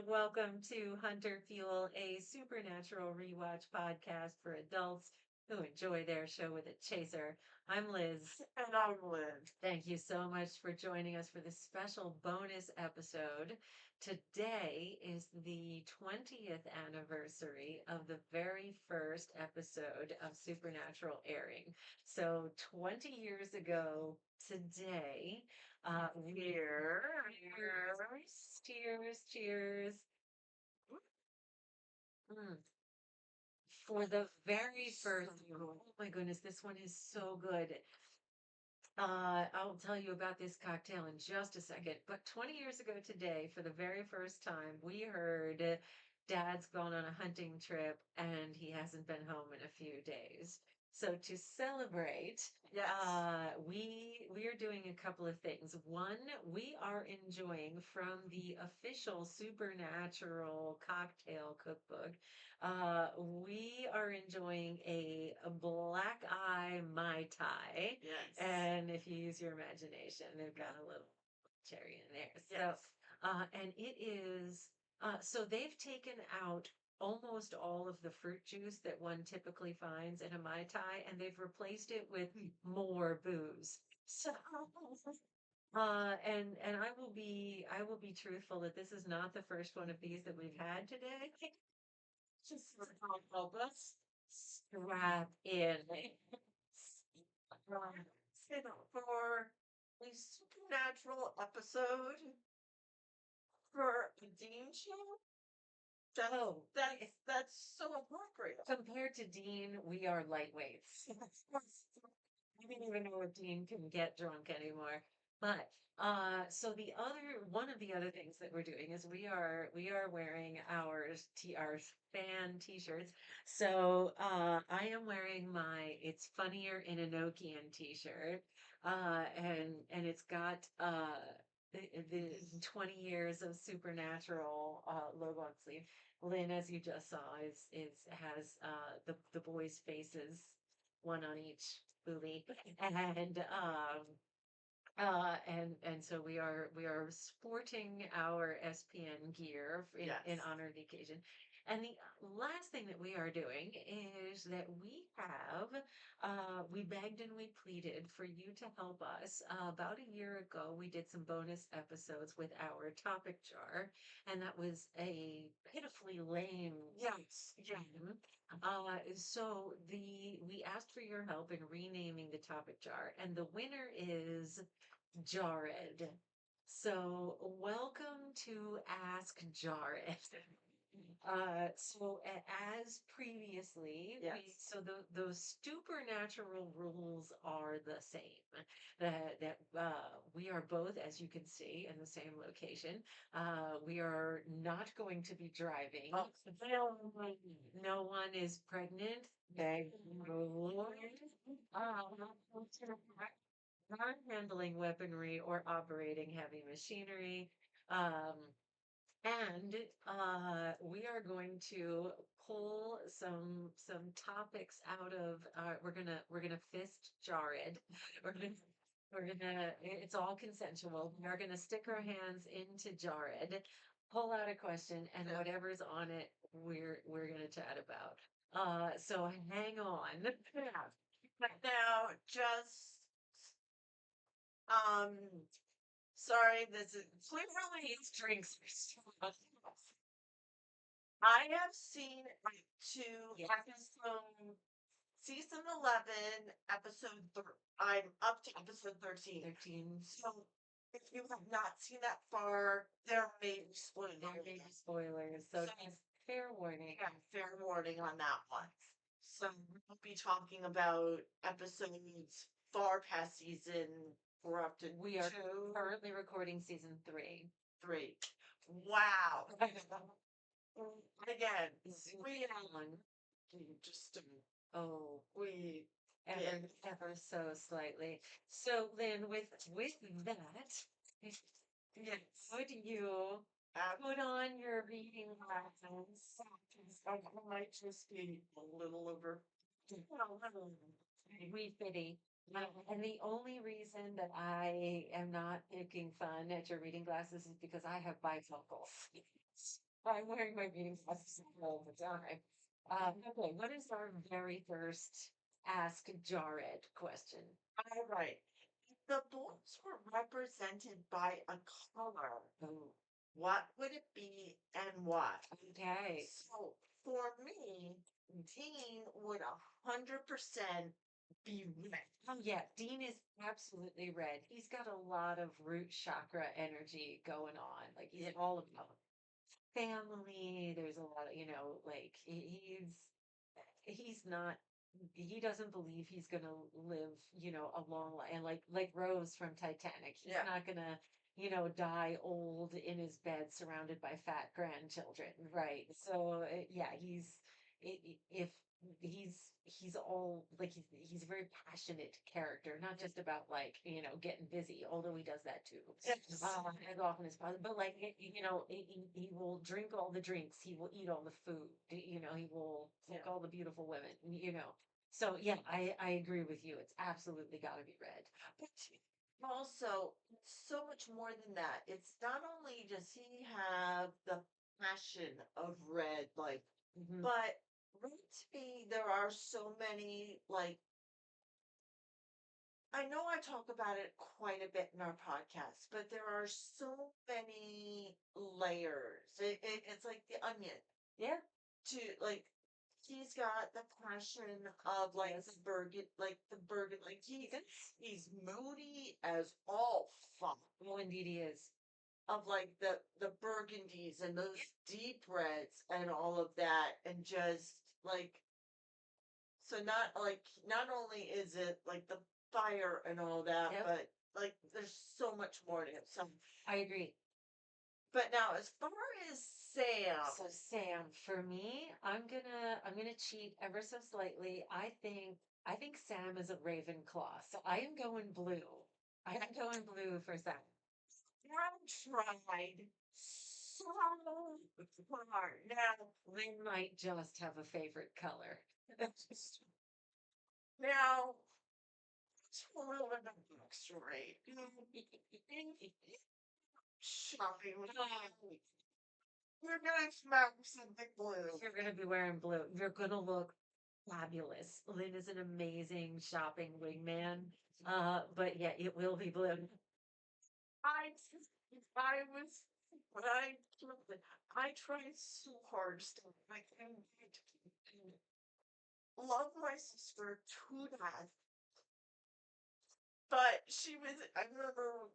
welcome to Hunter Fuel, a supernatural rewatch podcast for adults who enjoy their show with a chaser. I'm Liz. And I'm Lynn. Thank you so much for joining us for this special bonus episode. Today is the 20th anniversary of the very first episode of Supernatural airing. So 20 years ago today, cheers. Mm. For the very first, oh my goodness, this one is so good. I'll tell you about this cocktail in just a second. But 20 years ago today, for the very first time, we heard Dad's gone on a hunting trip and he hasn't been home in a few days. So to celebrate, Yes. we are doing a couple of things. One, we are enjoying from the official Supernatural cocktail cookbook. We are enjoying a black eye Mai Tai. Yes. And if you use your imagination, they've got a little cherry in there. So, Yes. and it is, so they've taken out almost all of the fruit juice that one typically finds in a Mai Tai, and they've replaced it with more booze. So, and I will be truthful that this is not the first one of these that we've had today. Just for help us. Strap in. For a supernatural episode for a Dean show, Oh, that's so appropriate. compared to Dean, we are lightweights. I don't even know if Dean can get drunk anymore. But so the other one of the other things that we're doing is we are wearing our fan t-shirts. So I am wearing my It's Funnier in Enochian t-shirt. And it's got the 20 years of Supernatural logo on sleeve. Lynn, as you just saw, is has the boys' faces, one on each booby, and so we are sporting our SPN gear in Yes. honor of the occasion. And the last thing that we are doing is that we begged and we pleaded for you to help us. About a year ago, we did some bonus episodes with our topic jar, and that was a pitifully lame Yes. game. So we asked for your help in renaming the topic jar, and the winner is Jared. So welcome to Ask Jared. As previously, Yes. those supernatural rules are the same. That we are both, as you can see, in the same location. We are not going to be driving. Oh, No one is pregnant. Thank the Lord. Not handling weaponry or operating heavy machinery. Um, and we are going to pull some topics out of we're gonna fist Jared. We're gonna it's all consensual. We're gonna stick our hands into Jared, pull out a question, and Yeah. whatever's on it, we're gonna chat about. So hang on. Yeah. But now, just um, sorry, this is Clearly, these drinks are strong. I have seen like two Yes. episode season 11 episode I'm up to episode 13. 13. So if you have not seen that far, there may be There may be spoilers. spoilers, so So just fair warning. yeah, fair warning on that one. So we'll be talking about episodes far past season. We're up to We are two, currently recording season 3. 3. Wow. Again, Zoom we on. just Oh, we ever did. ever so slightly. So then with that, Yes. would you put on your reading glasses? I might just be a little over. We pity. And the only reason that I am not picking fun at your reading glasses is because I have bifocals. I'm wearing my reading glasses all the time. Okay, what is our very first Ask Jared question? All right. If the boys were represented by a color, Oh, what would it be and why? okay. So for me, Dean would 100% be red. Oh yeah, Dean is absolutely red. He's got a lot of root chakra energy going on. Like he's Yeah, all about family. There's a lot of, like he's not he doesn't believe he's gonna live, a long life. And like Rose from Titanic, he's yeah, not gonna, die old in his bed surrounded by fat grandchildren, right? So yeah, if he's all like he's a very passionate character, not just about like getting busy, although he does that too yes, as often as possible. But like he will drink all the drinks, he will eat all the food, he will yeah. fuck all the beautiful women. So yeah, I agree with you. It's absolutely got to be red. But also, it's so much more than that. It's not only does he have the passion of red, like, Hmm. but red to me, there are so many, like, I know I talk about it quite a bit in our podcast, but there are so many layers. It's like the onion Yeah. to like he's got the passion of like Yes. the burgan like he's Yes. he's moody as all fuck Oh, indeed he is. of like the burgundies and those deep reds and all of that and just like so not only is it like the fire and all that Yep. but like there's so much more to it so I agree. but now as far as Sam. So Sam, for me, I'm gonna cheat ever so slightly. I think Sam is a Ravenclaw, so I am going blue. I am going blue for Sam. I've tried so hard. Now, Lynn might just have a favorite color. now, it's a little bit of a backstory. Shopping with you're gonna smack something blue. You're gonna be wearing blue. You're gonna look fabulous. Lynn is an amazing shopping wingman. But yeah, it will be blue. I, I was, I tried so hard still. Like, I love my sister to death. But she was, I remember,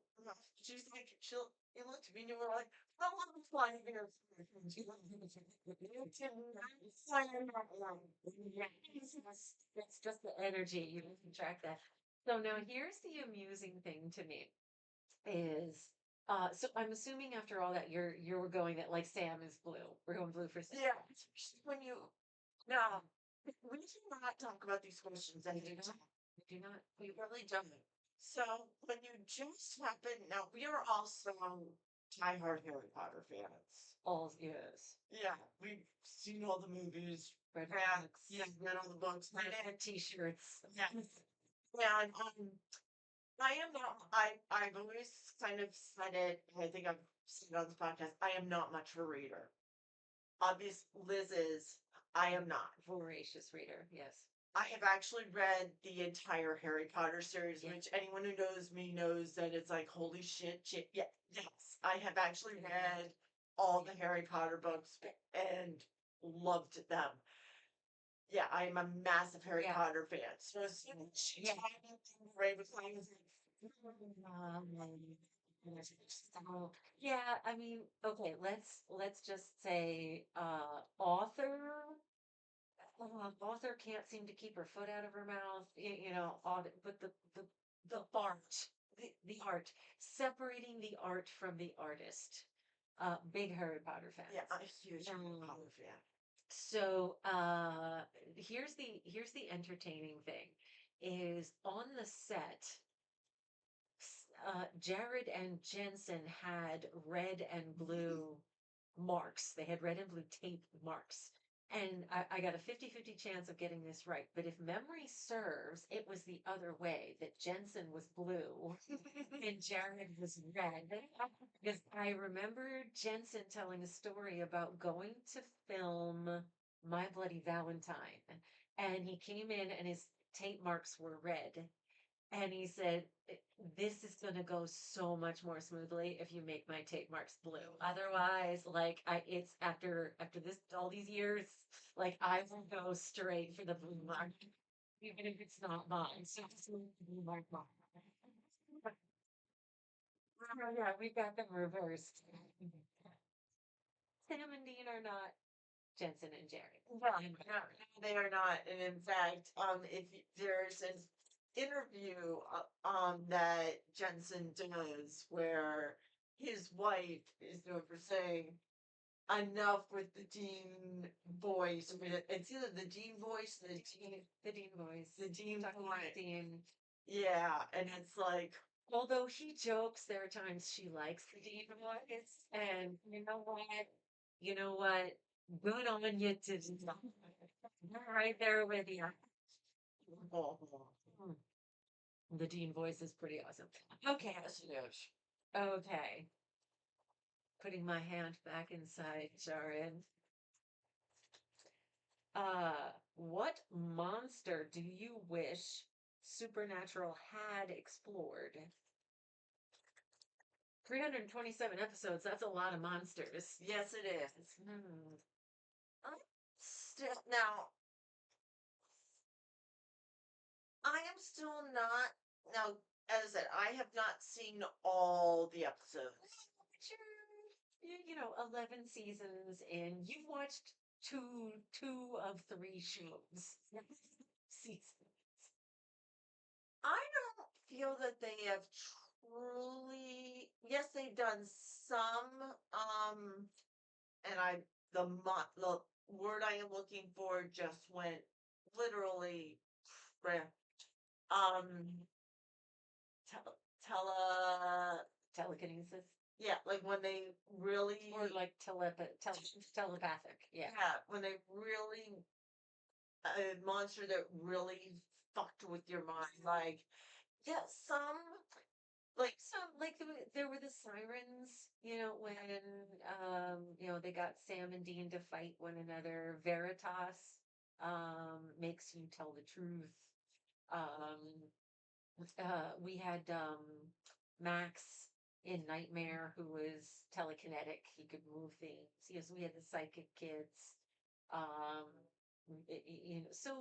she's like, you looked at me and you were like, I want to fly here. You cannot fly in that one. Yeah, it's just the energy. You can track that. So now here's the amusing thing to me is so I'm assuming after all that you're going that like Sam is blue. We're going blue for Sam. Yeah, especially when you, no, we do not talk about these questions We do ahead of not. time. We do not. We really don't. So when you just happen, now we are also diehard Harry Potter fans. All yes. Yeah, we've seen all the movies, Red read, books, yeah, read all the books, read red it. t-shirts. Yes. And I am not. I've always kind of said it. I think I've said it on this podcast. I am not much of a reader. Obvious, Liz is. I am not. Voracious reader. Yes. I have actually read the entire Harry Potter series, Yeah. which anyone who knows me knows that it's like holy shit. Yeah, yes, I have actually read all the Harry Potter books and loved them. Yeah, I am a massive Harry Yeah. Potter fan. So as soon as she Yeah. told me Ravenclaw, I was So, yeah, I mean, okay, let's just say author can't seem to keep her foot out of her mouth, but the art, the art, separating the art from the artist. Big Harry Potter fans. yeah, I'm a huge Harry Um, Potter fan. So here's the entertaining thing is on the set, Jared and Jensen had red and blue marks. They had red and blue tape marks. And I got a 50-50 chance of getting this right. But if memory serves, it was the other way that Jensen was blue and Jared was red. Because I remember Jensen telling a story about going to film My Bloody Valentine. And he came in and his tape marks were red. And he said, "This is going to go so much more smoothly if you make my tape marks blue. Otherwise, like it's after this all these years, like I will go straight for the blue mark, even if it's not mine. So it's the blue mark mine." Yeah, we got them reversed. Sam and Dean are not Jensen and Jerry. No, no, they are not. And in fact, if there's an interview, that Jensen does where his wife is known for saying, enough with the Dean voice. I mean, it's either the Dean voice, The Dean voice. the Dean Talking voice. with Dean. Yeah, and it's like, Although he jokes, there are times she likes the Dean voice, and you know what? You know what? Good on you to I'm right there with you. oh, Hmm. The Dean voice is pretty awesome. Okay, yes, it is. okay. Putting my hand back inside Jared. What monster do you wish Supernatural had explored? 327 episodes, that's a lot of monsters. Yes, it is. Hmm. I'm still now. I am still not now. As I said, I have not seen all the episodes. You know, 11 seasons in. You've watched two of three shows. Seasons. I don't feel that they have truly. Yes, they've done some. And the word I am looking for just went literally. Right. Um, tele. Telekinesis. Yeah, like when they really. Or like telepathic. Yeah. Yeah, when they really a monster that really fucked with your mind. Like, yeah, some like Some like there were the sirens, you know, when you know they got Sam and Dean to fight one another. Veritas makes you tell the truth. Um we had Max in Nightmare who was telekinetic. He could move things. Yes, we had the psychic kids. Um, you know, so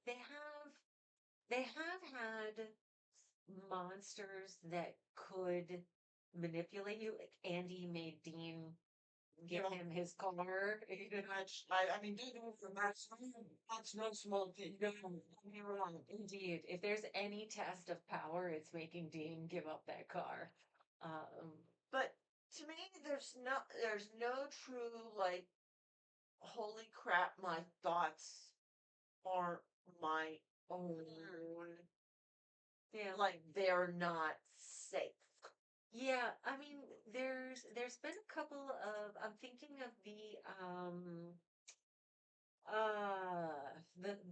they have had monsters that could manipulate you. Like Andy made Dean give yeah, him his car. much. I mean, dude, that's no small thing. You're wrong. Indeed, if there's any test of power, it's making Dean give up that car. Um, But to me, there's no true like, holy crap, my thoughts aren't my own. yeah, Like they're not safe. yeah. I mean, there's been a couple of. I'm thinking of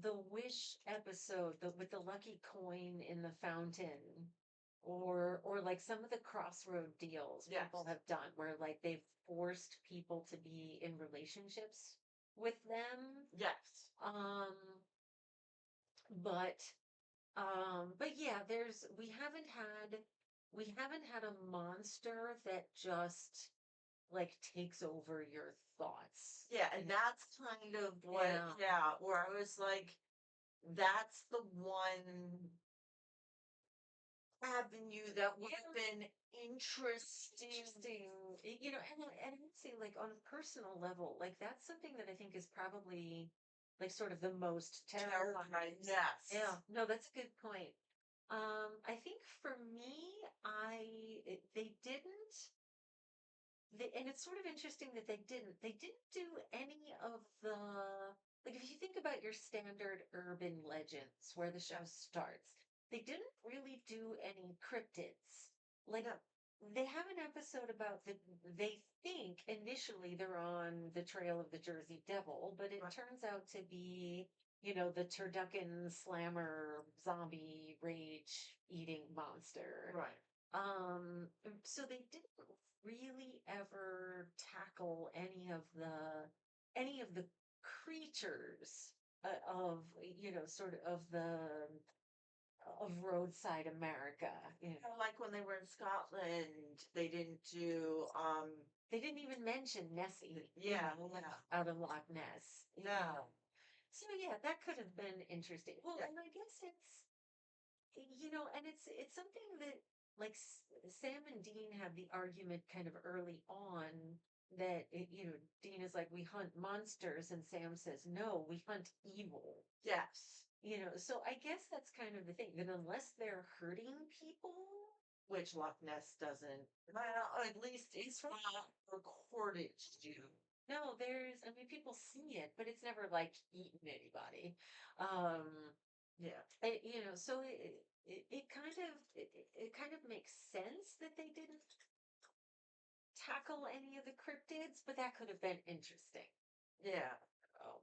the Wish episode with the lucky coin in the fountain, or like some of the crossroad deals Yes. people have done where like they've forced people to be in relationships with them. Yes. But but yeah, we haven't had a monster that just like takes over your thoughts. Yeah, and that's kind of what, Yeah. yeah, where I was like, that's the one avenue that would have been interesting. Interesting. You know, and I would say like on a personal level, like that's something that I think is probably like sort of the most terrifying. Yes. Yeah, no, that's a good point. I think for me, they didn't. And it's sort of interesting that they didn't. They didn't do any of the like if you think about your standard urban legends where the show starts, they didn't really do any cryptids. Like No. they have an episode about they think initially they're on the trail of the Jersey Devil, but it Right. turns out to be, the turducken slammer zombie rage eating monster. Right. So they didn't really ever tackle any of the creatures of, sort of of roadside America. Like when they were in Scotland, they didn't do They didn't even mention Nessie, yeah, yeah. out of Loch Ness. No. So yeah, that could have been interesting. Well, Yeah. and I guess and it's something that like Sam and Dean had the argument kind of early on that Dean is like, we hunt monsters, and Sam says, no, we hunt evil. Yes. So I guess that's kind of the thing, that unless they're hurting people, Which Loch Ness doesn't. Well, at least it's not recorded to do. no, I mean, people see it, but it's never like eaten anybody. Um, Yeah. so it kind of makes sense that they didn't tackle any of the cryptids, but that could have been interesting. Yeah. Oh.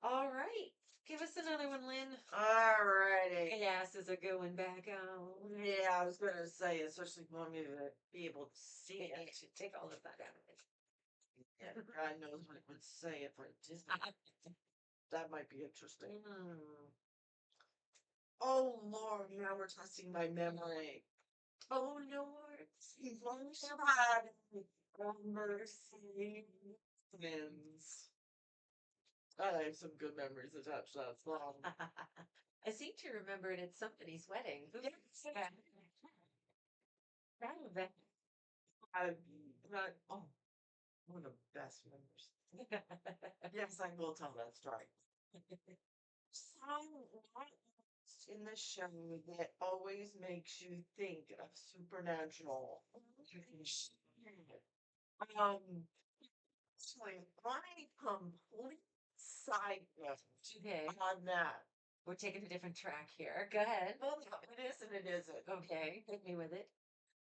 All right. Give us another one, Lynn. Alrighty. Glasses are going back out. Yeah, I was gonna say, especially if you want me to be able to see Yeah, it. take all of that out of it. Yeah, God knows what it would say if I did. That might be interesting. Mm. Oh Lord, now we're testing my memory. Oh Lord. Mercy. Twins. I have some good memories attached to that song. I seem to remember it at somebody's wedding. Who Yes. I, oh, one of the best memories. Yes, I will tell that story. Song what in the show that always makes you think of supernatural. Actually, my complete side note Okay, on that. we're taking a different track here. Go ahead. Well, no, it is and it isn't. Okay, hit me with it.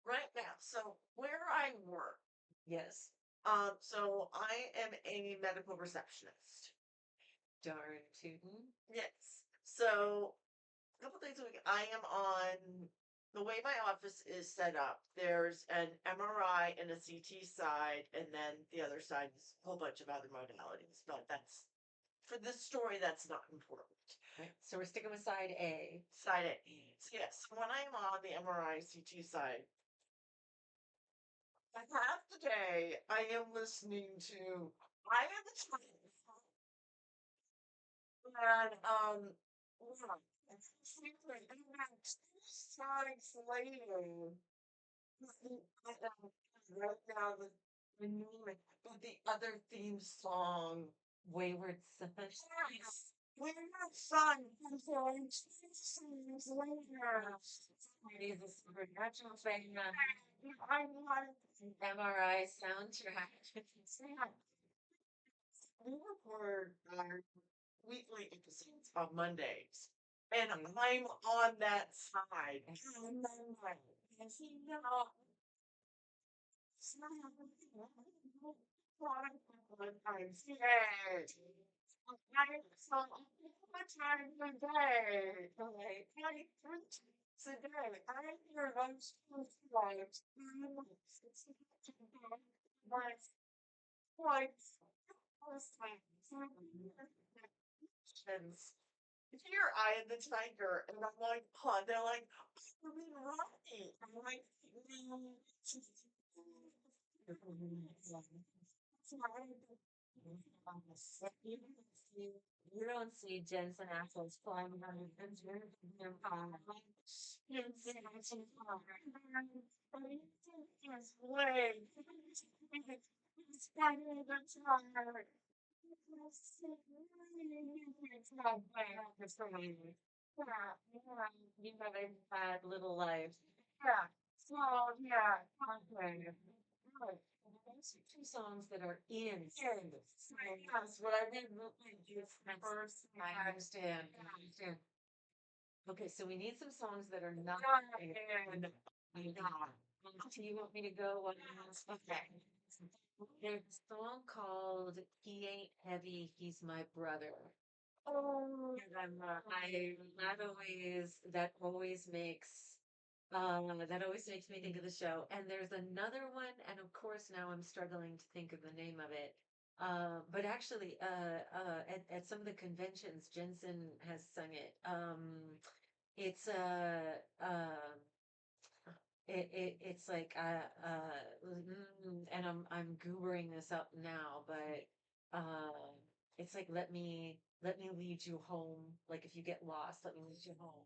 Right now, so where I work, Yes. so I am a medical receptionist. Darn tootin'. Yes. So a couple days a week, I am on the way my office is set up. There's an MRI and a CT side, and then the other side is a whole bunch of other modalities. But that's for this story, that's not important. Right. So we're sticking with side A. Side A. So yes, when I'm on the MRI CT side, half the day I am listening to I am the twins. And yeah, it's secret. And then 2 songs later, right now the name it, but the other theme song. Wayward Son. Yes, we're not fun. I'm going 2 songs later. It is a supernatural thing. I want MRI soundtrack. we record our weekly episodes on Mondays. And Mhm. I'm on that side. On Monday. And he know sometimes yay. I so much time a day. Like 3 times a day. I hear those 2 times. Once, twice, here I am the tiger, and I'm like, oh, they're like, oh, we're being Rodney. I'm like, no. You don't see Jensen Ackles flying around the country. Way. You have a bad little life. Yeah. So yeah. Okay. Right. Those are two songs that are in. Yes, what I did is first I understand. I understand. Okay, so we need some songs that are not in. and Do you want me to go? Okay. There's a song called "He Ain't Heavy, He's My Brother." Oh, And that always makes me think of the show. And there's another one, and of course now I'm struggling to think of the name of it. But actually, at some of the conventions, Jensen has sung it. It's it's like and I'm googling this up now, but it's like let me lead you home. Like if you get lost, let me lead you home.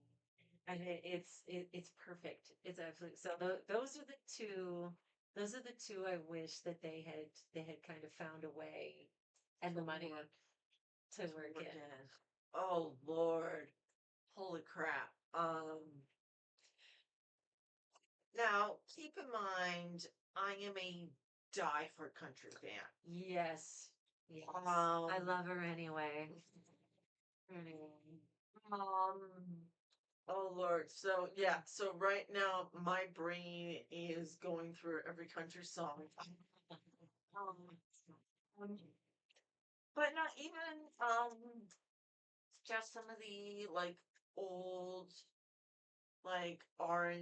And it's perfect. It's absolutely so. Those are the two. Those are the two I wish that they had kind of found a way and the money to work in. Oh Lord. Holy crap. Now keep in mind I am a diehard country fan. Yes, yes. I Um love her anyway. Anyway. um oh Lord. So yeah, so right now my brain is going through every country song. Um, um, but not even just some of the like old like R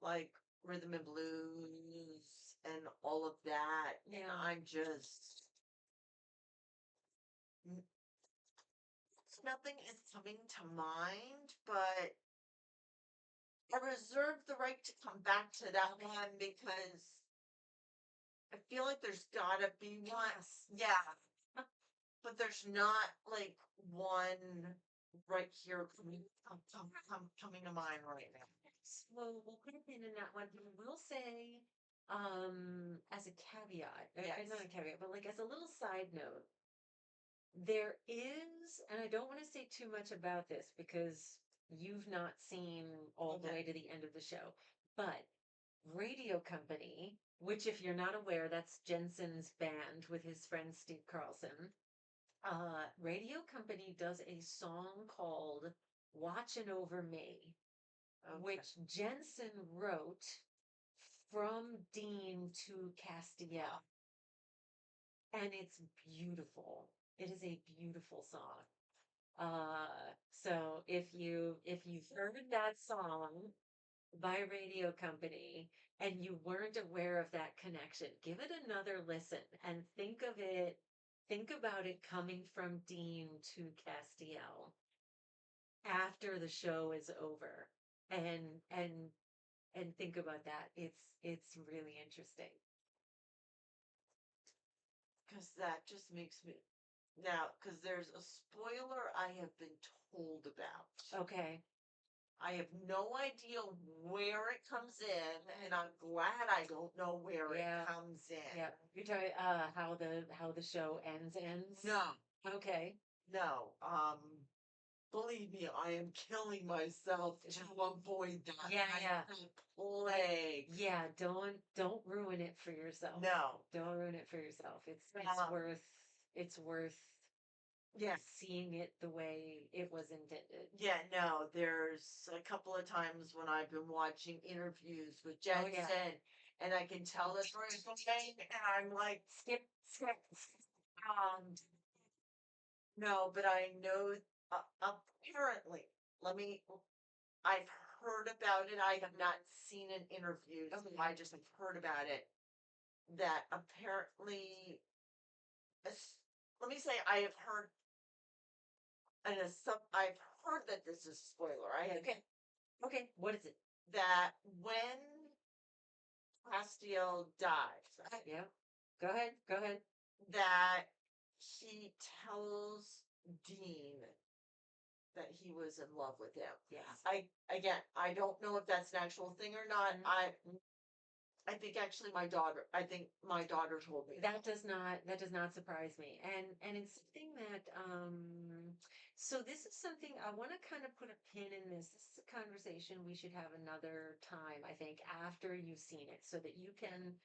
like rhythm and blues and all of that. And Yeah. I'm just n- nothing is coming to mind, but I reserve the right to come back to that one because I feel like there's gotta be one. Yes. Yeah, but there's not like one right here coming to mind right now. So we'll put a pin in that one. We'll say, as a caveat, Yes. not a caveat, but like as a little side note, there is, and I don't want to say too much about this because you've not seen all the Okay. way to the end of the show, but Radio Company, which if you're not aware, that's Jensen's band with his friend Steve Carlson. Radio Company does a song called Watchin' Over Me, Okay. which Jensen wrote from Dean to Castiel. And it's beautiful. It is a beautiful song. So if you've heard that song by Radio Company and you weren't aware of that connection, give it another listen and think about it coming from Dean to Castiel after the show is over. And think about that. It's really interesting. Because that just makes me now, because there's a spoiler I have been told about. Okay. I have no idea where it comes in, and I'm glad I don't know where Yeah. it comes in. Yeah. You're talking how the show ends? No, Okay. no. Believe me, I am killing myself to avoid that. Yeah, I yeah. am plague. Yeah, don't ruin it for yourself. No. Don't ruin it for yourself. Um, It's worth yeah. seeing it the way it was intended. Yeah, no, there's a couple of times when I've been watching interviews with Oh yeah. Jensen and I can tell it's Rosemary and I'm like, Skip. um, no, but I know apparently, let me, I've heard about it. I have not seen an interview. So Okay. I just have heard about it that apparently, let me say, I have heard, and I've heard that this is a spoiler. I have Okay. Okay. What is it? that when Castiel dies, Yeah. Go ahead. Go ahead. that he tells Dean that he was in love with him. Yes. I don't know if that's an actual thing or not. Mhm. I think actually I think my daughter told me That does not surprise me. And it's something that so this is something I want to kind of put a pin in this. This is a conversation we should have another time, I think, after you've seen it so that you can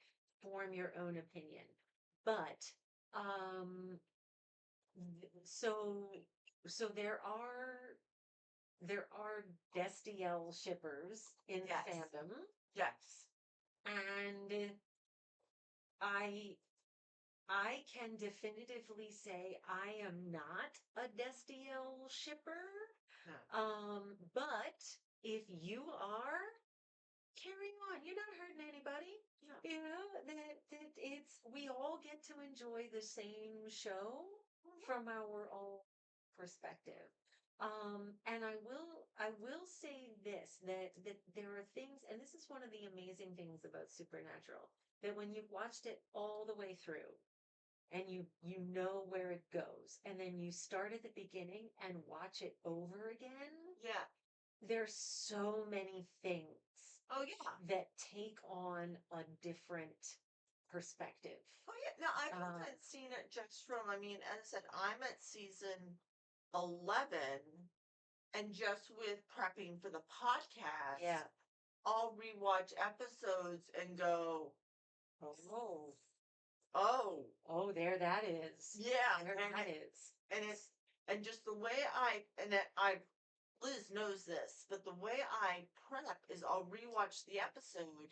form your own opinion. But um so there are Destiel shippers in Yes. fandom. Yes. And I I can definitively say I am not a Destiel shipper. No. But if you are, carry on. You're not hurting anybody. Yeah. You know, that it's we all get to enjoy the same show from our own perspective. And I will say this, that there are things, and this is one of the amazing things about Supernatural, that when you've watched it all the way through and you know where it goes, and then you start at the beginning and watch it over again, Yeah. there's so many things Oh yeah. that take on a different perspective. Oh yeah. No, I Uh, haven't seen it just from. I mean, as I said, I'm at season 11, and just with prepping for the podcast, yeah. I'll rewatch episodes and go, Oh, oh, oh, there that is. yeah, There that is. and it's and just the way I Liz knows this, but the way I prep is I'll rewatch the episode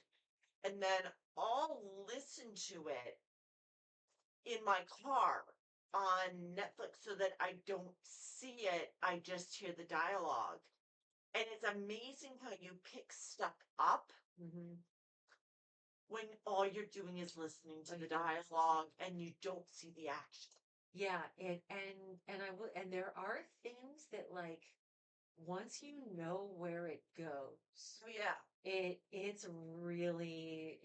and then I'll listen to it in my car on Netflix so that I don't see it. I just hear the dialogue. And it's amazing how you pick stuff up Hmm. when all you're doing is listening to Like the you're dialogue and you don't see the action. Yeah, and I will, and there are things that, like, once you know where it goes, So yeah. it's really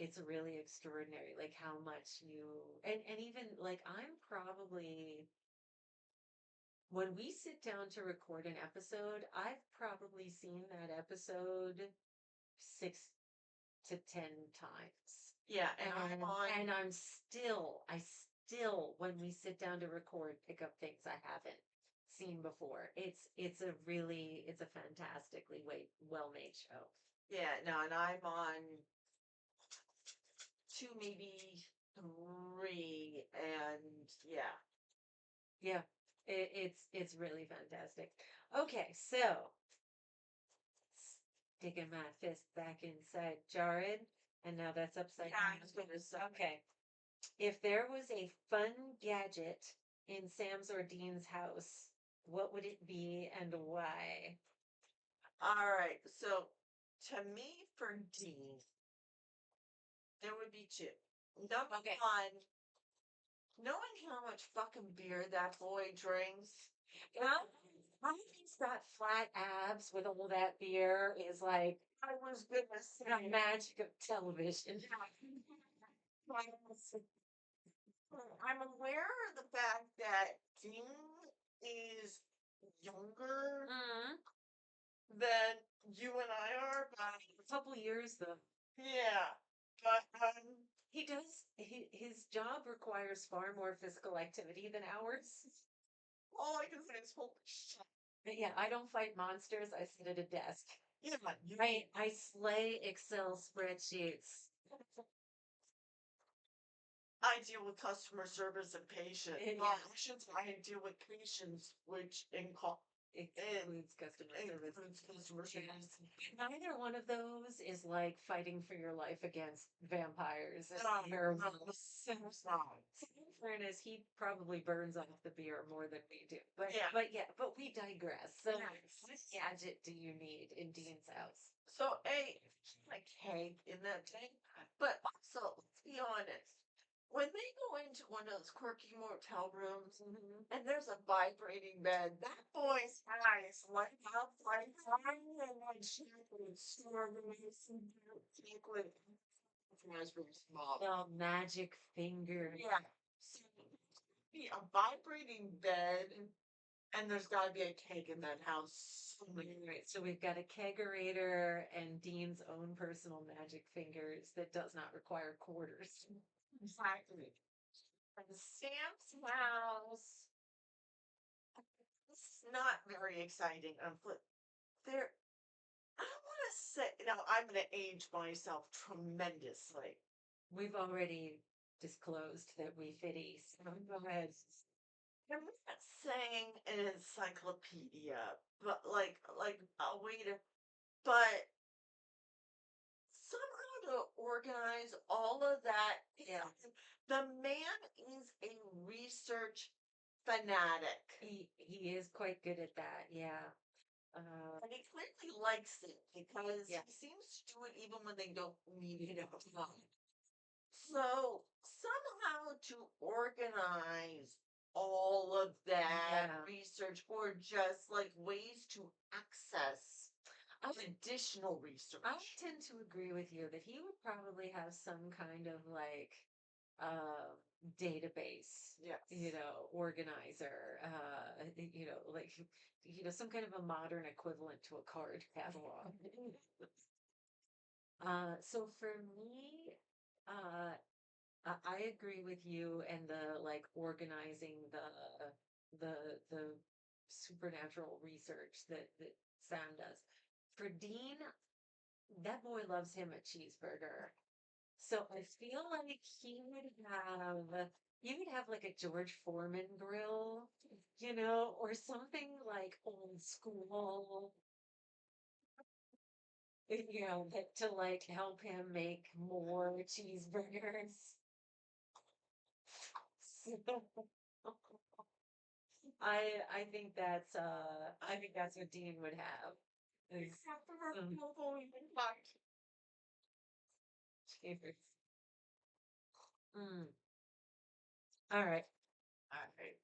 extraordinary, like how much you, and even like I'm probably, when we sit down to record an episode, I've probably seen that episode 6 to 10 times. Yeah, and I'm on. And I still, when we sit down to record, pick up things I haven't seen before. It's a fantastically well made show. Yeah, no, and I'm on two, maybe three, and yeah. Yeah, it's really fantastic. Okay, so sticking my fist back inside Jared, and now that's upside Yeah, down. I was gonna say. Okay. If there was a fun gadget in Sam's or Dean's house, what would it be and why? All right, so to me, for Dean, there would be two. Number Okay. one, knowing how much fucking beer that boy drinks. How he's got flat abs with all that beer is like I was gonna the say, magic of television. I'm aware of the fact that Dean is younger Mm, than you and I are, but a couple years though. yeah, but His job requires far more physical activity than ours. all I can say is holy shit. But yeah, I don't fight monsters. I sit at a desk. Yeah, you, I slay Excel spreadsheets. I deal with customer service and patience. Yeah. Well, I should say I deal with patients, which It it includes customer service. includes customer service. Neither one of those is like fighting for your life against vampires and No, werewolves. no. In fairness, he probably burns off the beer more than we do. Yeah. But we digress. So, Yes. what gadget do you need in Dean's house? So a cake in that thing, but also let's be honest. When they go into one of those quirky motel rooms and there's a vibrating bed, that boy's eyes light up like fire and like chocolate strawberries and chocolate raspberry small. The magic finger. Yeah. So be a vibrating bed and there's gotta be a cake in that house. Right, so we've got a kegerator and Dean's own personal magic fingers that does not require quarters. Exactly. And Sam's house. It's not very exciting. There. I want to say now. I'm going to age myself tremendously. We've already disclosed that we fit East. Go ahead. I'm not saying an encyclopedia, but like a way to. But somehow to organize all of that. Yeah. The man is a research fanatic. He is quite good at that. Yeah. And he clearly likes it because Yeah. he seems to do it even when they don't need it at all. So somehow to organize all of that Yeah. research or just like ways to access I additional I research. tend to agree with you that he would probably have some kind of like uh database, Yes. organizer, like some kind of a modern equivalent to a card catalog. So for me, uh I agree with you and the like organizing the the supernatural research that Sam does. For Dean, that boy loves him a cheeseburger. So I feel like he would have like a George Foreman grill, or something like old school, that to like help him make more cheeseburgers. I think that's what Dean would have. Except for her Um, global impact. cheers. Mm. All right. Alright.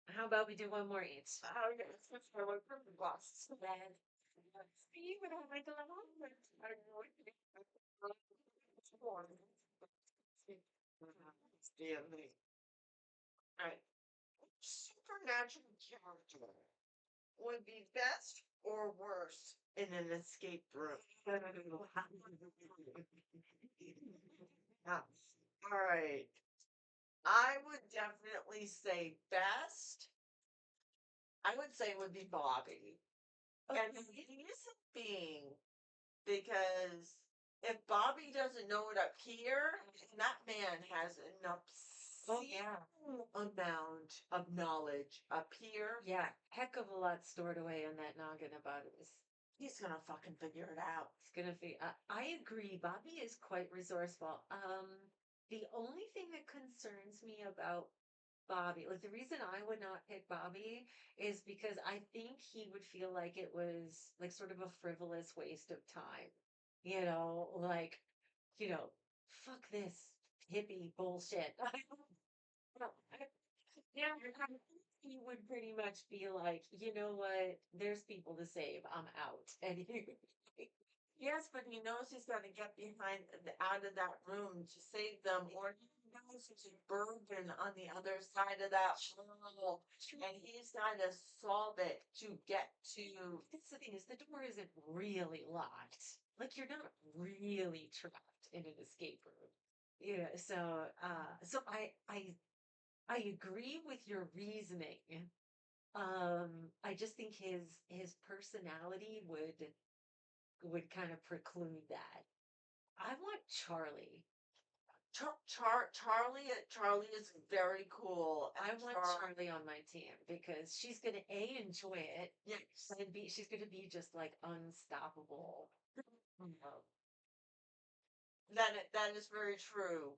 How about we do one more each? I'm gonna switch my way from the glasses. Then, See what I like a lot. I don't know what to do. Stanley. Alright. Supernatural character would be best or worse in an escape room. All right. I would definitely say best. I would say would be Bobby. And the reason being because if Bobby doesn't know it up here, that man has an Oh yeah, obscene amount of knowledge up here. yeah. Heck of a lot stored away on that noggin about this. He's gonna fucking figure it out. It's gonna be. I agree. Bobby is quite resourceful. The only thing that concerns me about Bobby, like the reason I would not pick Bobby is because I think he would feel like it was like sort of a frivolous waste of time. Like, fuck this hippie bullshit. Yeah, he would pretty much be like, you know what? There's people to save. I'm out. And he, Yes, but he knows he's got to get behind out of that room to save them, or he knows there's a burden on the other side of that wall, and he's got to solve it to get to. that's the thing is the door isn't really locked. Like you're not really trapped in an escape room. So I agree with your reasoning. I just think his personality would kind of preclude that. I want Charlie. Charlie is very cool. I And want Charlie on my team because she's gonna enjoy it yes, and she's gonna be just like unstoppable. that is very true.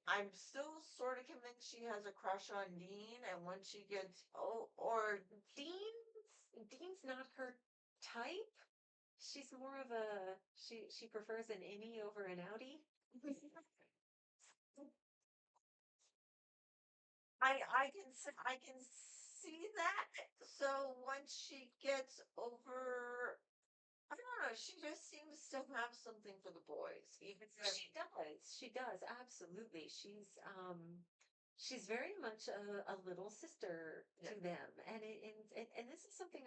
I'm still sort of convinced she has a crush on Dean, and once she gets, oh, or Dean's not her type. She's more of a she prefers an innie over an outie. I can see that. So once she gets over, I don't know, she just seems to have something for the boys. Even if She does. She does. Absolutely. She's very much a little sister yeah. to them. And this is something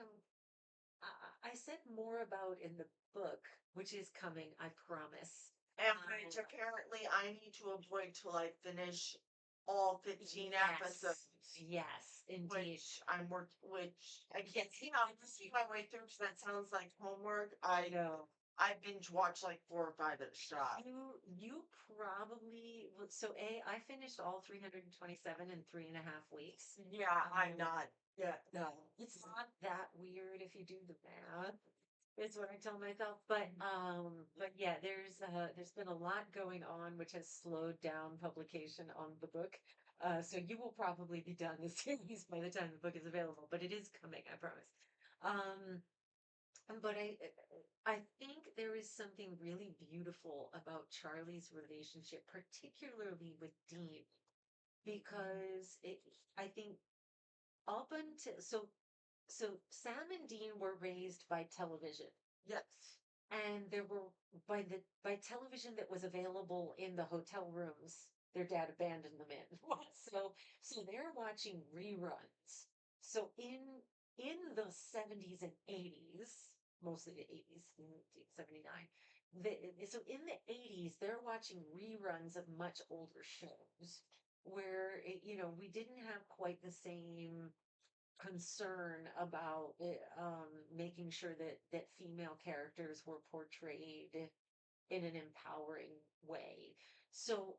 I said more about in the book, which is coming, I promise. And which apparently I need to avoid till I finish all 15 episodes. Yes, indeed. Which I can't see how I'm see my way through because that sounds like homework. I No. I binge watch like 4 or 5 at a shot. You probably so I finished all 327 in 3.5 weeks. Yeah, I'm not. Yeah, no. It's not that weird if you do the math. is what I tell myself. But yeah, there's been a lot going on which has slowed down publication on the book. So you will probably be done the series by the time the book is available, but it is coming, I promise. Um, but I think there is something really beautiful about Charlie's relationship, particularly with Dean, because I think up until so Sam and Dean were raised by television, Yes. and there were by television that was available in the hotel rooms. Their dad abandoned them in. So they're watching reruns. So in the 70s and 80s, mostly the 80s, 79. So in the 80s, they're watching reruns of much older shows where we didn't have quite the same concern about making sure that female characters were portrayed in an empowering way. So,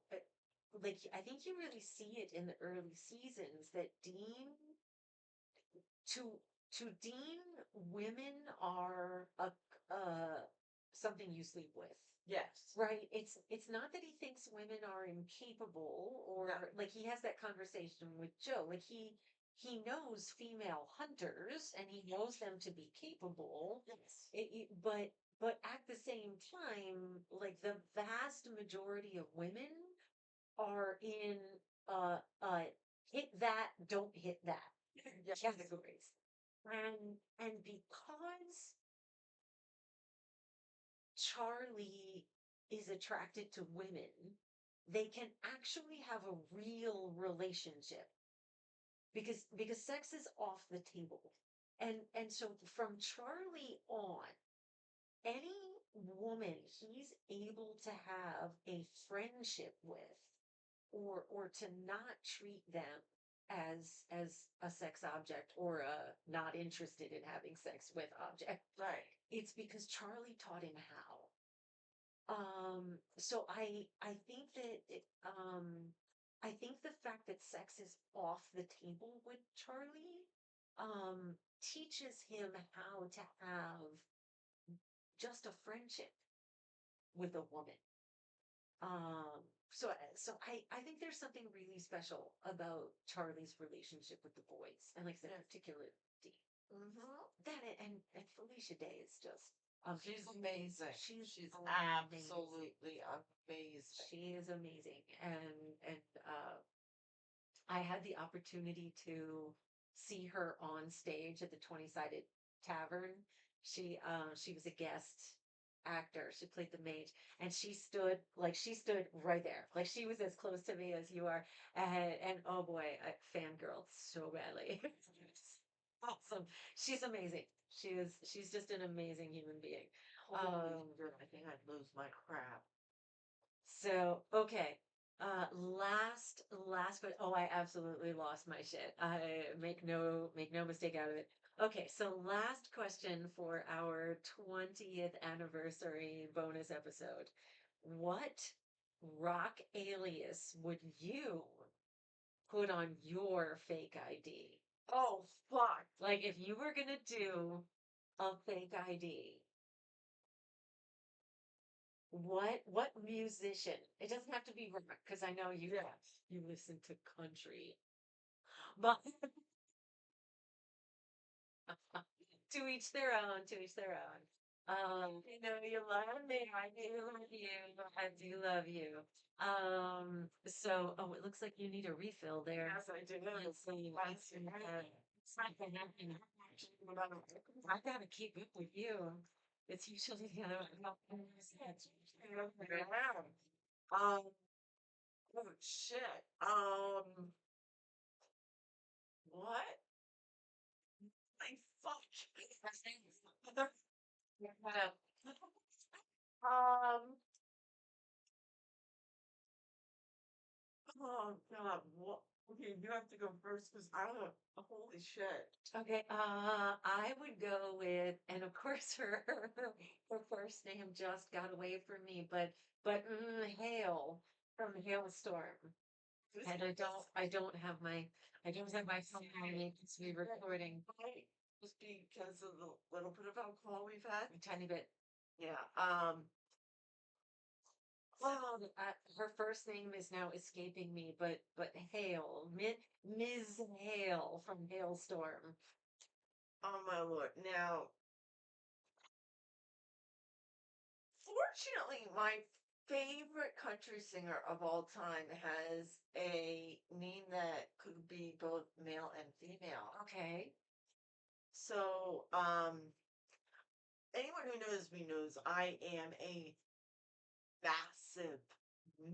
like, I think you really see it in the early seasons that to to Dean, women are something you sleep with. Yes. Right. It's not that he thinks women are incapable or No. like he has that conversation with Joe. Like he knows female hunters and he knows them to be capable. Yes. But at the same time, like the vast majority of women are in hit that, don't hit that Yes. categories. And because Charlie is attracted to women, they can actually have a real relationship because sex is off the table. And so from Charlie on, any woman he's able to have a friendship with or to not treat them as a sex object or a not interested in having sex with object, Right. it's because Charlie taught him how. So I think that I think the fact that sex is off the table with Charlie teaches him how to have just a friendship with a woman. So I think there's something really special about Charlie's relationship with the boys, and like I said, Yes. particularly Dean. Mm-hmm. That and Felicia Day is just She's amazing. She's amazing. absolutely amazing. She is amazing, and I had the opportunity to see her on stage at the 20-sided tavern. She was a guest actor. She played the mage, and she stood right there, like she was as close to me as you are. And oh boy, I fangirled so badly. Awesome. She's amazing. She's just an amazing human being. Holy girl, I think I'd lose my crap. So, okay. Last, but oh, I absolutely lost my shit. I make no mistake out of it. Okay, so last question for our 20th anniversary bonus episode. What rock alias would you put on your fake ID? Oh fuck. Like if you were gonna do a fake ID, what musician? It doesn't have to be rock because I know Yes. you listen to country, but to each their own. To each their own. You love me. I do love you. I do love you. So oh, it looks like you need a refill there. Yes, I do. Let's see. Once you It's not gonna happen. I gotta keep up with you. It's usually the other way. Yeah. Um, oh shit. What? My fuck. Um, oh god, what? Okay, you have to go first because I don't. Holy shit. Okay, I would go with, and of course her first name just got away from me, but Hail from Hailstorm, and I don't have my phone on me to be recording. just because of the little bit of alcohol we've had. A tiny bit. Yeah. Her first name is now escaping me, but Hale, Ms. Hale from Hailstorm. Oh my lord. Now, fortunately, my favorite country singer of all time has a name that could be both male and female. Okay. So, anyone who knows me knows I am a massive,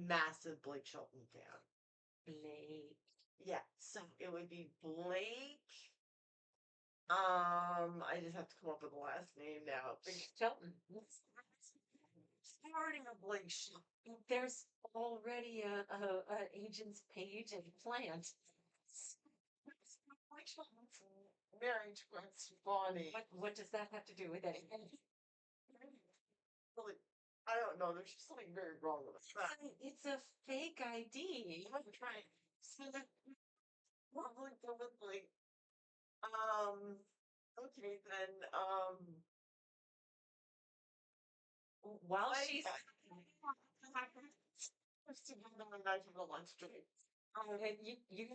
massive Blake Shelton fan. Blake. Yeah, so it would be Blake. I just have to come up with the last name now. Shelton. Starting a Blake Shelton. There's already a agent's page and plant. Blake Shelton's married to Gwen Stefani. What does that have to do with anything? Really, I don't know. There's just something very wrong with that. It's a fake ID. I'm trying. So probably. Okay then. While Like, she's night from the lunch break. you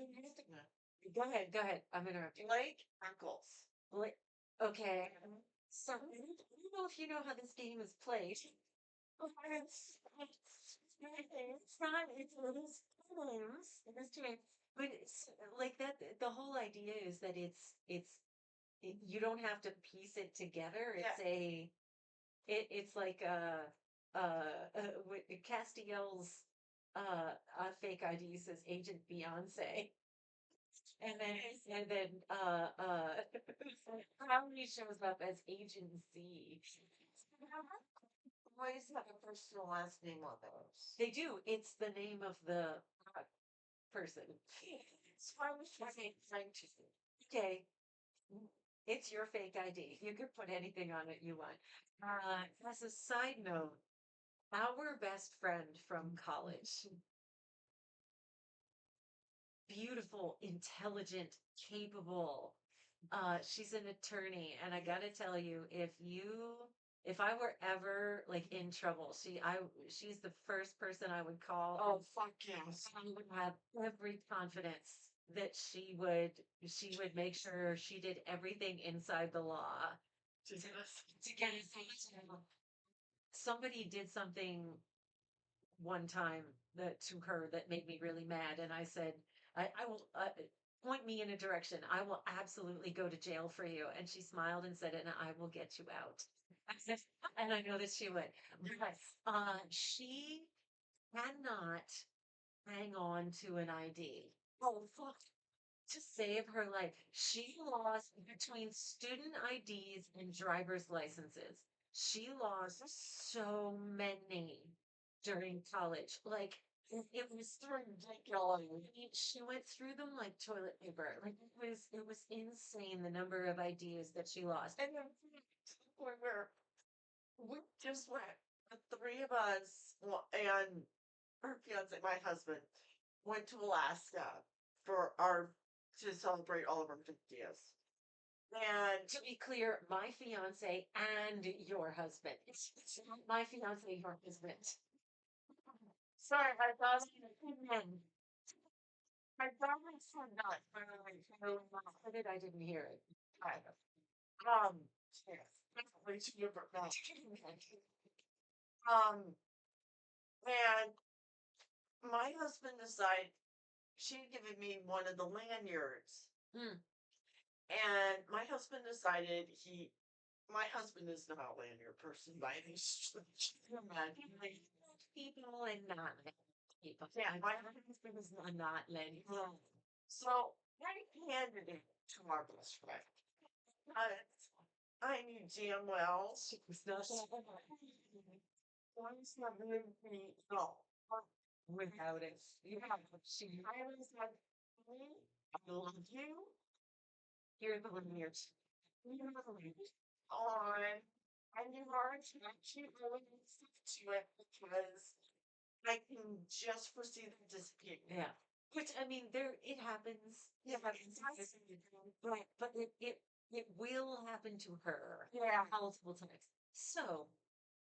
go ahead, go ahead. I'm interrupting. Blake Eccles. Okay. So I don't know if you know how this game is played. It's not. It is two names. But it's like that. The whole idea is that you don't have to piece it together. It's like Castiel's fake ID says Agent Beyonce. And then Crowley shows up as Agent Z. Boys have a first and last name on those. They do. It's the name of the person. So I was trying to. Okay. It's your fake ID. You can put anything on it you want. As a side note, our best friend from college, beautiful, intelligent, capable. She's an attorney, and I gotta tell you, if I were ever like in trouble, she's the first person I would call. Oh fuck yes! I would have every confidence that she would make sure she did everything inside the law To get us. to get us out of jail. Somebody did something one time to her that made me really mad, and I said, I will point me in a direction. I will absolutely go to jail for you. And she smiled and said, and I will get you out. And I know that she would. But she cannot hang on to an ID. Oh, fuck. To save her life. She lost between student IDs and driver's licenses. She lost so many during college. Like, it was ridiculous. I mean, she went through them like toilet paper. Like it was insane the number of IDs that she lost. And then to the point where we just went, the three of us, well, and her fiance, my husband, went to Alaska for to celebrate all of our 50th. And To be clear, my fiance and your husband. It's not my fiance, your husband. sorry, I thought Men. I thought I said that. I didn't hear it. Kind of. Yes, definitely to your birthday. And my husband decided she'd given me one of the lanyards. Hmm. And my husband decided my husband is not a lanyard person by any stretch of the imagination. People and not people. Yeah, my husband is not lady. So I handed it to our best friend. I knew damn well She was not once not really me no. without it. Yeah, she I was like, I love you. here's the lineage. On and you are actually really stick to it because I can just foresee them disappearing. Yeah. Which I mean, it happens. It happens. But It will happen to her Yeah. multiple times. So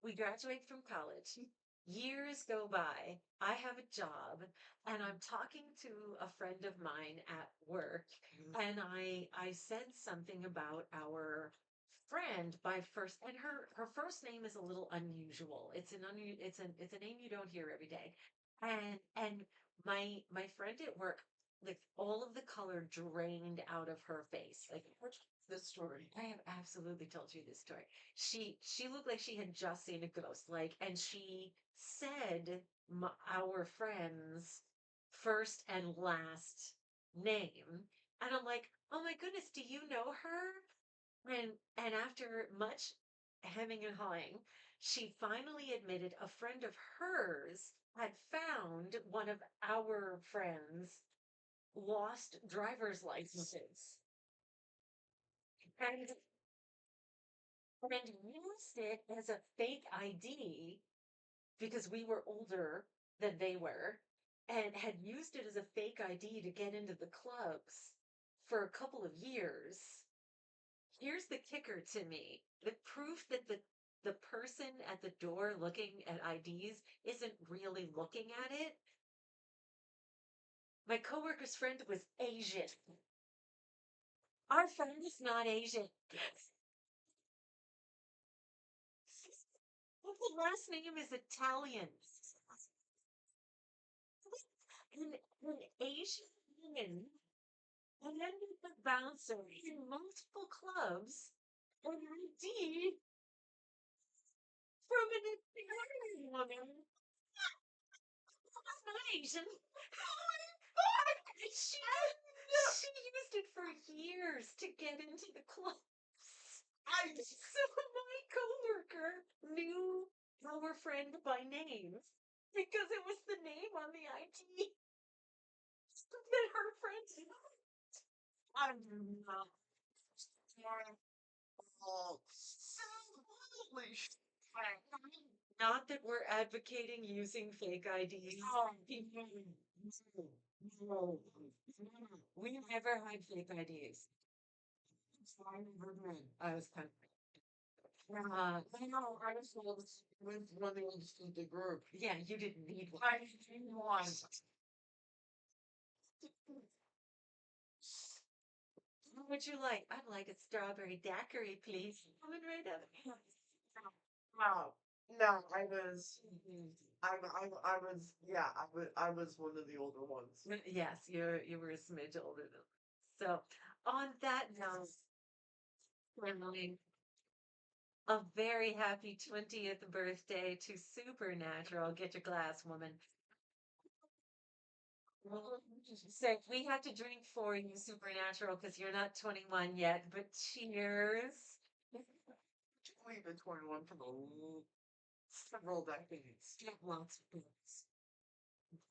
we graduate from college. Years go by. I have a job, and I'm talking to a friend of mine at work, and I said something about our friend by first, and her first name is a little unusual. It's a name you don't hear every day. And my friend at work, like all of the color drained out of her face. Like This story. I have absolutely told you this story. She looked like she had just seen a ghost, like, and she said our friend's first and last name, and I'm like, oh my goodness, do you know her? And after much hemming and hawing, she finally admitted a friend of hers had found one of our friends' lost driver's licenses and used it as a fake ID because we were older than they were and had used it as a fake ID to get into the clubs for a couple of years. Here's the kicker to me. The proof that the person at the door looking at IDs isn't really looking at it. My coworker's friend was Asian. Our friend is not Asian. The last name is Italian. An Asian woman and then the bouncer in multiple clubs and ID from an Italian woman who was not Asian. She used it for years to get into the clubs. So my coworker knew our friend by name because it was the name on the ID that her friend knew. I'm not. Oh, holy shit. Not that we're advocating using fake IDs. Oh, No. We never had fake IDs. I was kind of, no, I was with one of the oldest of the group. yeah, you didn't need one. I didn't want. What would you like? I'd like a strawberry daiquiri, please. Coming right up. No, no, I was. I was. Yeah, I was one of the older ones. Yes, you were a smidge older than. So, on that note, Emily, a very happy 20th birthday to Supernatural. Get your glass, woman. So we have to drink for you, Supernatural, because you're not 21 yet, but cheers. We've been 21 for several decades. Get lots of books.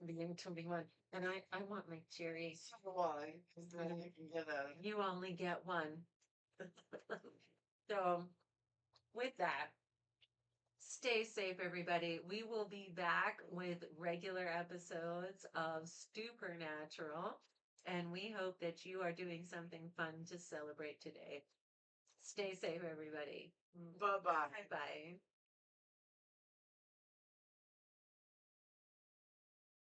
Being 21. And I want my cherry. So do I, because then you can get a. You only get one. So, with that, stay safe, everybody. We will be back with regular episodes of Supernatural, and we hope that you are doing something fun to celebrate today. Stay safe, everybody. Bye bye. Bye bye.